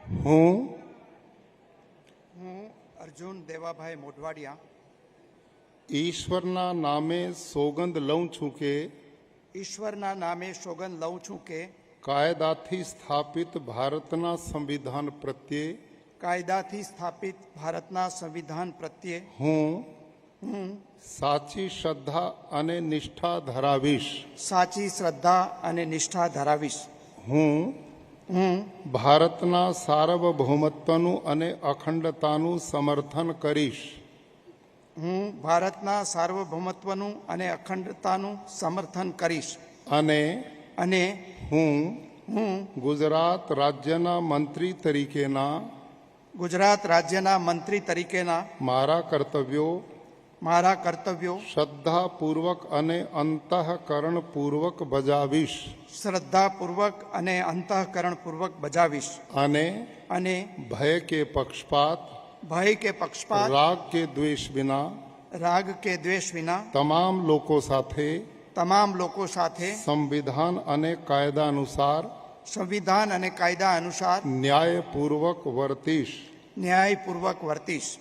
હું અર્જુન દેવાભાઈ મોઢવાડિયા ઈશ્વરના નામે સોગંદ લઉં છું કે ઈશ્વરના નામે સોગંદ લઉં છું કે કાયદાથી સ્થાપિત ભારતના સંવિધાન પ્રત્યે કાયદાથી સ્થાપિત ભારતના સંવિધાન પ્રત્યે હું સાચી શ્રદ્ધા અને નિષ્ઠા ધરાવીશ. સાચી શ્રદ્ધા અને નિષ્ઠા ધરાવીશ. હું ભારતના સાર્વભૌમત્વનું અને અખંડતાનું સમર્થન કરીશ. હું ભારતના સાર્વભૌમત્વનું અને અખંડતાનું સમર્થન કરીશ. અને હું ગુજરાત રાજ્યના મંત્રી તરીકેના મારા કર્તવ્યો શ્રદ્ધાપૂર્વક અને અંતઃકરણપૂર્વક બજાવીશ. અને ભય કે પક્ષપાત રાગ કે દ્વેષ વિના તમામ લોકો સાથે સંવિધાન અને કાયદા અનુસાર ન્યાયપૂર્વક વર્તીશ.